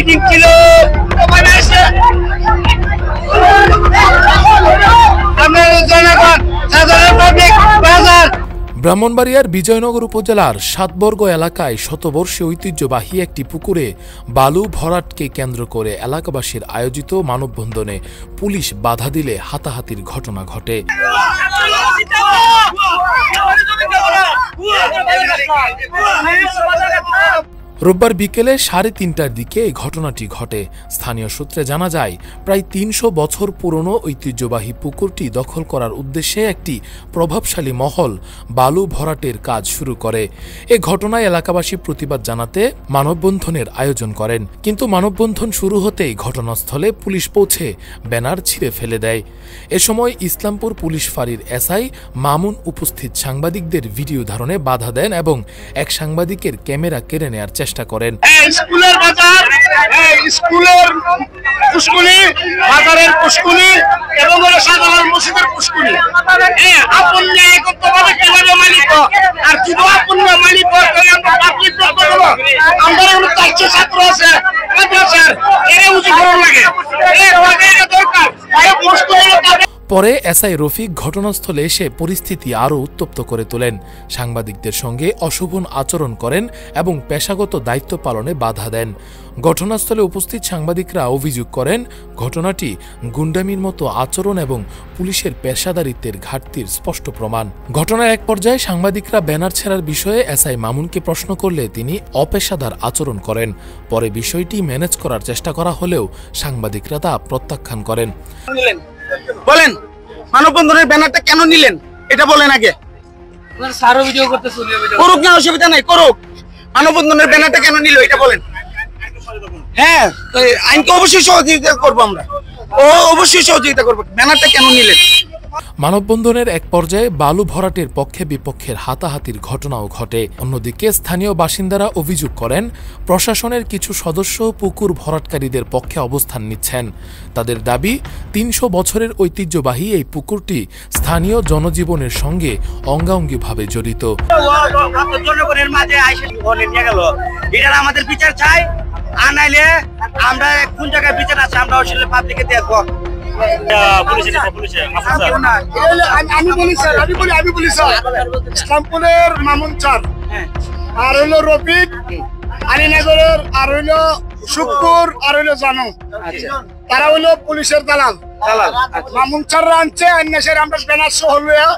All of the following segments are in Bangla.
মিটিং ছিল ব্রাহ্মণবাড়িয়ার বিজয়নগর উপজেলার সাতবর্গ এলাকায় শতবর্ষীয় ঐতিহ্যবাহী একটি পুকুরে বালু ভরাটকে কেন্দ্র করে এলাকাবাসীর আয়োজিত মানববন্ধনে পুলিশ বাধা দিলে হাতাহাতির ঘটনা ঘটে। রোববার বিকেলে 3:30টার দিকে এই ঘটনাটি ঘটে। স্থানীয় সূত্রে জানা যায়, প্রায় 300 বছর পুরনো ঐতিহ্যবাহী পুকুরটি দখল করার উদ্দেশ্যে একটি প্রভাবশালী মহল বালু ভরাটের কাজ শুরু করে। এ ঘটনায় এলাকাবাসী প্রতিবাদ জানাতে মানববন্ধনের আয়োজন করেন, কিন্তু মানববন্ধন শুরু হতেই ঘটনাস্থলে পুলিশ পৌঁছে ব্যানার ছিঁড়ে ফেলে দেয়। এ সময় ইসলামপুর পুলিশ ফাঁড়ির এসআই মামুন উপস্থিত সাংবাদিকদের ভিডিও ধারণে বাধা দেন এবং এক সাংবাদিকের ক্যামেরা কেড়ে নেয়ার চেষ্টা করেন। স্কুলের বাজার, স্কুলের পুষ্কুনি, বাজারের পুষ্কুনি এবং সাধারণ মসজিদের পুষ্কুনি আপন একত্রভাবে কিভাবে মালিক আর শুধু আপন মালিক আমরা ছাত্র আছে এরা উঁচু করার লাগে দরকার। পরে এসআই রফিক ঘটনাস্থলে এসে পরিস্থিতি আরও উত্তপ্ত করে তোলেন, সাংবাদিকদের সঙ্গে অশোভন আচরণ করেন এবং পেশাগত দায়িত্ব পালনে বাধা দেন। ঘটনাস্থলে উপস্থিত সাংবাদিকরা অভিযোগ করেন, ঘটনাটি গুন্ডামির মতো আচরণ এবং পুলিশের পেশাদারিত্বের ঘাটতির স্পষ্ট প্রমাণ। ঘটনার এক পর্যায়ে সাংবাদিকরা ব্যানার ছেড়ার বিষয়ে এসআই মামুনকে প্রশ্ন করলে তিনি অপেশাদার আচরণ করেন। পরে বিষয়টি ম্যানেজ করার চেষ্টা করা হলেও সাংবাদিকরা তা প্রত্যাখ্যান করেন। বলেন, মানববন্ধনের ব্যানারটা কেন নিলেন এটা বলেন আগে। করুক না, অসুবিধা নাই, করুক। মানববন্ধনের ব্যানারটা কেন নিল এটা বলেন। হ্যাঁ, আইনকে অবশ্যই সহযোগিতা করবো আমরা, অবশ্যই সহযোগিতা করবো। ব্যানারটা কেন নিলেন? মানববন্ধনের এক পর্যায়ে বালু ভরাটের পক্ষে বিপক্ষের হাতাহাতির ঘটনাও ঘটে। অন্যদিকে স্থানীয় বাসিন্দারা অভিযোগ করেন, প্রশাসনের কিছু সদস্য পুকুর ভরাটকারীদের পক্ষে অবস্থান নিচ্ছেন। তাদের দাবি, 300 বছরের ঐতিহ্যবাহী এই পুকুরটি স্থানীয় জনজীবনের সঙ্গে অঙ্গাঙ্গিভাবে জড়িত। জনগণের মাঝে এটার আমাদের বিচার চাই, আনাইলে আমরা কোন জায়গায় বিচার আছে আমরা আসলে পাবলিকে দেখবো। আমি বলি স্যার, ইসলামপুরের মামুন স্যার, আর হইলো রফিক, আলীনগরের, আর হইলো শুক্কুর, আর হইলো জানো, তারা হইলো পুলিশের দালাল। মামুন স্যার আনছে, আমরা ব্যানার সহ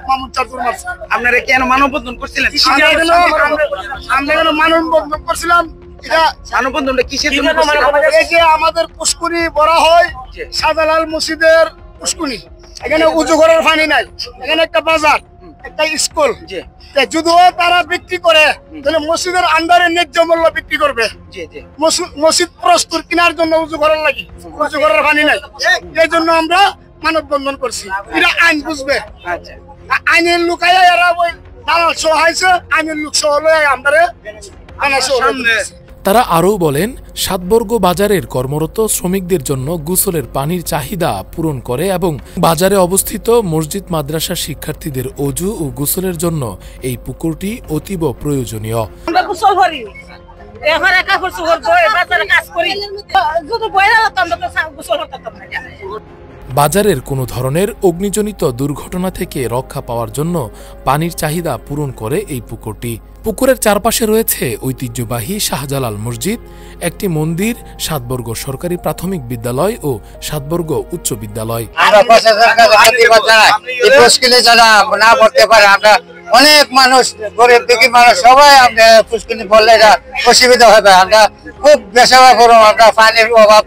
মামুন স্যার মারছে। আপনারা কেন মানববন্ধন করছিলেন? আমরা মানববন্ধন করছিলাম। আমাদের পুষ্কুনি বড় হয় শাহজালাল মসজিদের পুষ্কুনি, এখানে উঁচু ঘরের পানি নাই, এখানে একটা বাজার, একটা স্কুল। যদিও তারা বিক্রি করে তাহলে মসজিদের আন্ডারে ন্যায্য মূল্য বিক্রি করবে। মসজিদ প্রস্তুত কেনার জন্য উঁচু ঘরের লাগি, উঁচু ঘরের পানি নাই, এই জন্য আমরা মানববন্ধন করছি। এটা আইন বুঝবে, আইনের লুকাইয়া এরা ওই দালাল সহায়ছে, আইনের লোক সহ আমাদের তারা আরও বলেন, সাতবর্গ বাজারের কর্মরত শ্রমিকদের জন্য গোসলের পানির চাহিদা পূরণ করে এবং বাজারে অবস্থিত মসজিদ মাদ্রাসার শিক্ষার্থীদের অজু ও গোসলের জন্য এই পুকুরটি অতীব প্রয়োজনীয়। বাজারের কোনো ধরনের অগ্নিজনিত দুর্ঘটনা থেকে রক্ষা পাওয়ার জন্য পানির চাহিদা পূরণ করে এই পুকুরটি। পুকুরের চারপাশে রয়েছে ঐতিহ্যবাহী শাহজালাল মসজিদ, একটি মন্দির, সাতবর্গ সরকারি প্রাথমিক বিদ্যালয় ও সাতবর্গ উচ্চ বিদ্যালয়। অনেক মানুষ, গরিব দুঃখী মানুষ সবাই আমরা পুষ্কিনি বললে অসুবিধা হবে। আমরা খুব বেসাবা করবো, আমরা পানির অভাব।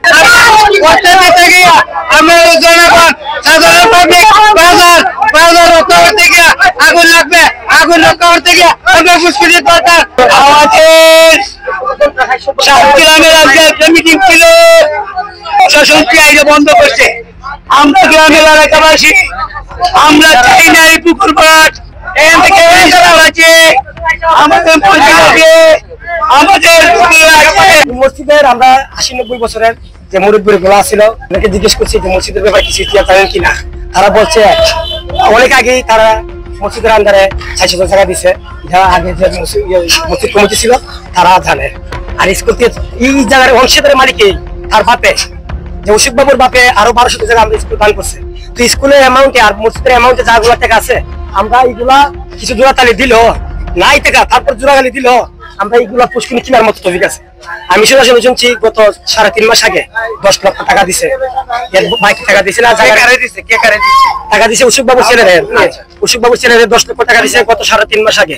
আগুন লাগবে, আগুন রক্ষা করতে গিয়ে আমরা পুষ্কিনির দরকার। আমাদের গ্রামের আজকে মিটিং ছিল, প্রশাসন আইনে বন্ধ করছে। আমরা গ্রামের এলাকাবাসী আমরা চাই না এই পুকুর ভরাট। মসজিদের আমরা 80-90 বছরের যে মুরব্বী গুলা ছিল, অনেকে জিজ্ঞেস করছি যে মসজিদের ব্যাপারে কিছু জানেন কিনা। তারা বলছে অনেক আগেই তারা মসজিদের আন্ডারে 600 টাকা দিছে, যারা আগে যে মসজিদ কমিটি ছিল তারা জানে। আর স্কুল এই জায়গার অংশীদারের মালিক তার বাপে যে অশোক বাবুর বাপে আরো 1200 টাকা আমরা স্কুল দান করছে। তো স্কুলের অ্যামাউন্টে আর মসজিদের অ্যামাউন্টে যাগুলো টাকা আছে আমরা এইগুলা কিছু জোড়াতালি দিল নাই টাকা, তারপর জোড়াতালি দিল আমরা এইগুলা পুষ্কুনি কেনার মতো টপিক আছে। আমি সরাসরি শুনছি গত 3.5 মাস আগে 10 লক্ষ টাকা দিছে, বাকি টাকা দিছে না, টাকা দিছে অশোক বাবুর ছেলেরা। অশোক বাবুর ছেলেরা 10 লক্ষ টাকা দিছে গত 3.5 মাস আগে।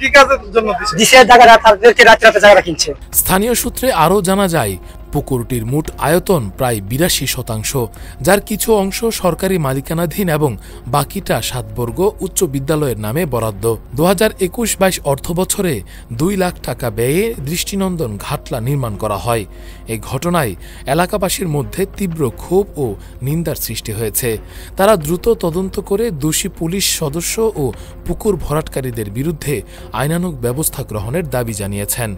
কি কাজের জন্য দিছে? দিছে জায়গাটা তাদেরকে রাতে রাতে জায়গা কিনছে। স্থানীয় সূত্রে আরও জানা যায় পুকুরটির মোট আয়তন প্রায় 82%, যার কিছু অংশ সরকারি মালিকানাধীন এবং বাকিটা সাতবর্গ উচ্চ বিদ্যালয়ের নামে বরাদ্দ। 2021-22 অর্থবছরে 2 লাখ টাকা ব্যয়ে দৃষ্টিনন্দন ঘাটলা নির্মাণ করা হয়। এই ঘটনায় এলাকাবাসীর মধ্যে তীব্র ক্ষোভ ও নিন্দার সৃষ্টি হয়েছে। তারা দ্রুত তদন্ত করে দোষী পুলিশ সদস্য ও পুকুর ভরাটকারীদের বিরুদ্ধে আইনানুগ ব্যবস্থা গ্রহণের দাবি জানিয়েছেন।